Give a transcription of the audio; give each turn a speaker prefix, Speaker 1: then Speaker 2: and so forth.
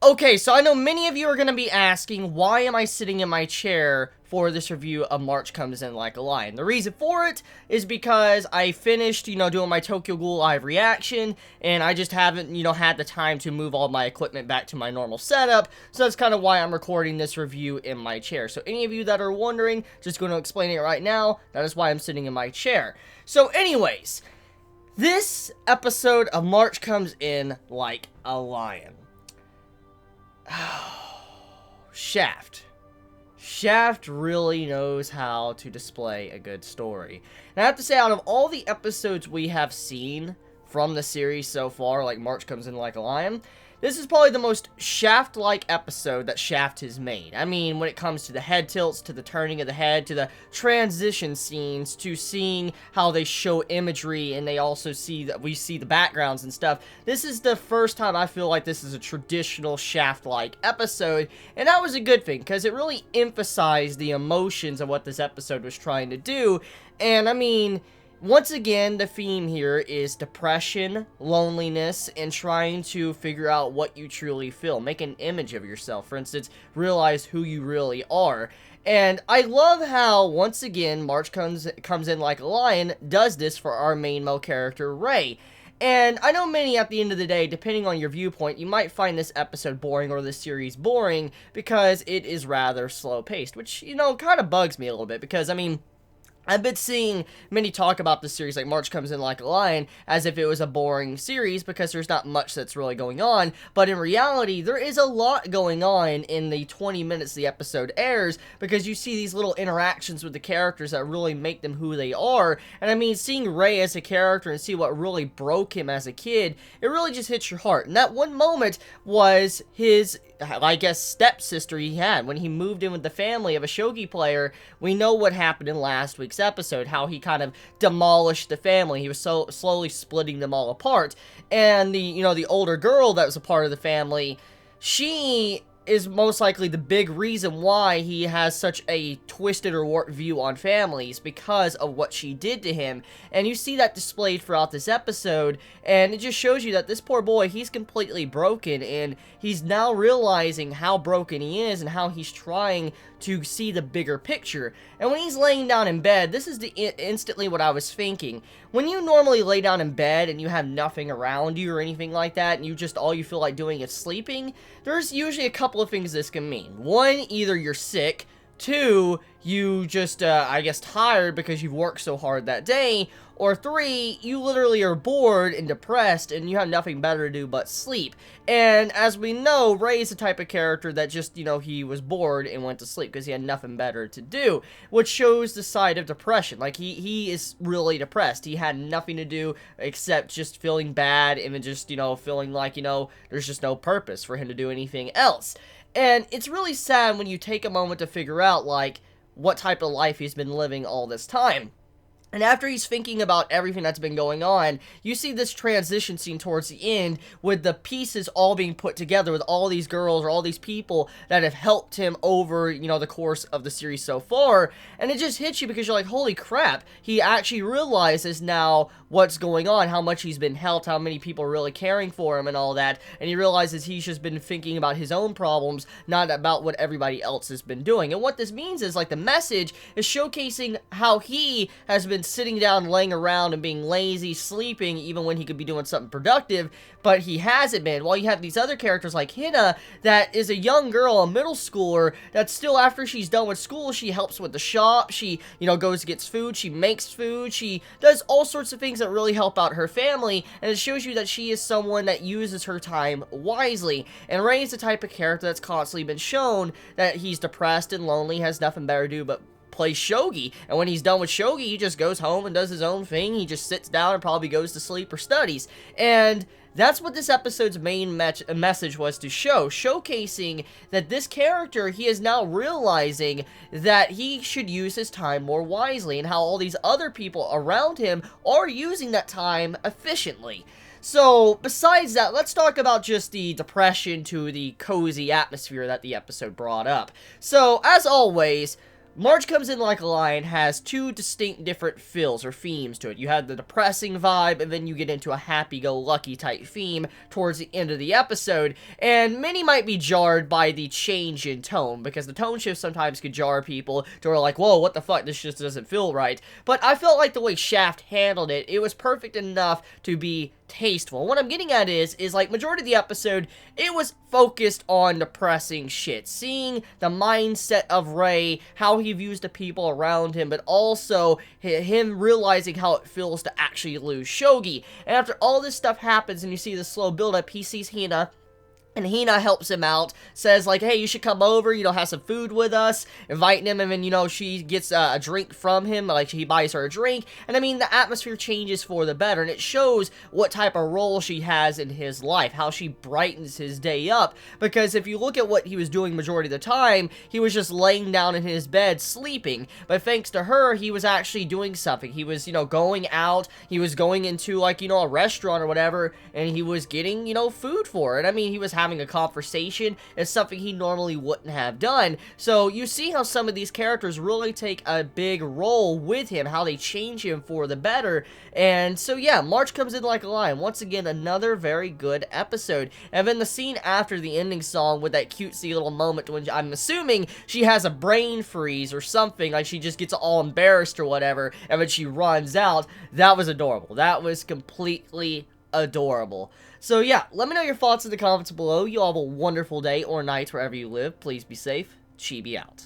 Speaker 1: Okay, so I know many of you are going to be asking, why am I sitting in my chair for this review of March Comes In Like a Lion? The reason for it is because I finished, doing my Tokyo Ghoul live reaction, and I just haven't, had the time to move all my equipment back to my normal setup, so that's kind of why I'm recording this review in my chair. So any of you that are wondering, just going to explain it right now, that is why I'm sitting in my chair. So anyways, this episode of March Comes In Like a Lion. Shaft. Shaft really knows how to display a good story. And I have to say, out of all the episodes we have seen from the series so far, like March Comes In Like a Lion, this is probably the most Shaft-like episode that Shaft has made. I mean, when it comes to the head tilts, to the turning of the head, to the transition scenes, to seeing how they show imagery, and they also see that we see the backgrounds and stuff. This is the first time I feel like this is a traditional Shaft-like episode, and that was a good thing, because it really emphasized the emotions of what this episode was trying to do. And I mean, once again, the theme here is depression, loneliness, and trying to figure out what you truly feel. Make an image of yourself. For instance, realize who you really are. And I love how, once again, March Comes In Like a Lion does this for our main male character, Ray. And I know many, at the end of the day, depending on your viewpoint, you might find this episode boring or this series boring because it is rather slow-paced, which, kind of bugs me a little bit because, I mean, I've been seeing many talk about this series, like March Comes In Like a Lion, as if it was a boring series because there's not much that's really going on, but in reality, there is a lot going on in the 20 minutes the episode airs, because you see these little interactions with the characters that really make them who they are, and I mean, seeing Ray as a character and see what really broke him as a kid, it really just hits your heart, and that one moment was his, I guess, stepsister he had. When he moved in with the family of a shogi player, we know what happened in last week's episode, how he kind of demolished the family. He was so slowly splitting them all apart, and the older girl that was a part of the family, she is most likely the big reason why he has such a twisted or warped view on families, because of what she did to him. And you see that displayed throughout this episode, and it just shows you that this poor boy, he's completely broken, and he's now realizing how broken he is and how he's trying to see the bigger picture. And when he's laying down in bed, this is instantly what I was thinking. When you normally lay down in bed and you have nothing around you or anything like that, and all you feel like doing is sleeping, there's usually a couple of things this can mean. One, either you're sick. Two, you just, I guess, tired because you've worked so hard that day. Or three, you literally are bored and depressed and you have nothing better to do but sleep. And as we know, Ray is the type of character that just, he was bored and went to sleep because he had nothing better to do, which shows the side of depression. Like, he is really depressed. He had nothing to do except just feeling bad and then just, feeling like, there's just no purpose for him to do anything else. And it's really sad when you take a moment to figure out, like, what type of life he's been living all this time. And after he's thinking about everything that's been going on, you see this transition scene towards the end with the pieces all being put together with all these girls or all these people that have helped him over, the course of the series so far. And it just hits you because you're like, holy crap, he actually realizes now what's going on, how much he's been helped, how many people are really caring for him and all that. And he realizes he's just been thinking about his own problems, not about what everybody else has been doing. And what this means is, like, the message is showcasing how he has been sitting down, laying around, and being lazy, sleeping, even when he could be doing something productive, but he hasn't been. While you have these other characters like Hina, that is a young girl, a middle schooler, that still, after she's done with school, she helps with the shop, she, goes and gets food, she makes food, she does all sorts of things that really help out her family, and it shows you that she is someone that uses her time wisely. And Ray is the type of character that's constantly been shown that he's depressed and lonely, has nothing better to do but play shogi, and when he's done with shogi, he just goes home and does his own thing. He just sits down and probably goes to sleep or studies. And that's what this episode's main message was to show, showcasing that this character, he is now realizing that he should use his time more wisely, and how all these other people around him are using that time efficiently. So, besides that, let's talk about just the depression to the cozy atmosphere that the episode brought up. So, as always, March Comes In Like a Lion has two distinct different feels or themes to it. You have the depressing vibe, and then you get into a happy-go-lucky type theme towards the end of the episode, and many might be jarred by the change in tone, because the tone shift sometimes could jar people to where like, whoa, what the fuck, this just doesn't feel right. But I felt like the way Shaft handled it, it was perfect enough to be tasteful. What I'm getting at is like, majority of the episode, it was focused on depressing shit. Seeing the mindset of Ray, how he views the people around him, but also him realizing how it feels to actually lose Shogi. And after all this stuff happens and you see the slow build-up, he sees Hina, and Hina helps him out, says, like, hey, you should come over, you know, have some food with us, inviting him, and then, you know, she gets a drink from him, like, he buys her a drink, and I mean, the atmosphere changes for the better, and it shows what type of role she has in his life, how she brightens his day up, because if you look at what he was doing majority of the time, he was just laying down in his bed, sleeping, but thanks to her, he was actually doing something. He was, you know, going out, he was going into, like, you know, a restaurant or whatever, and he was getting, you know, food for it. I mean, he was having a conversation. It's something he normally wouldn't have done. So you see how some of these characters really take a big role with him, how they change him for the better. And so yeah, March Comes In Like a Lion. Once again, another very good episode. And then the scene after the ending song with that cutesy little moment when I'm assuming she has a brain freeze or something, like she just gets all embarrassed or whatever, and then she runs out. That was adorable. That was completely adorable. So yeah, let me know your thoughts in the comments below. You all have a wonderful day or night wherever you live. Please be safe. Chibi out.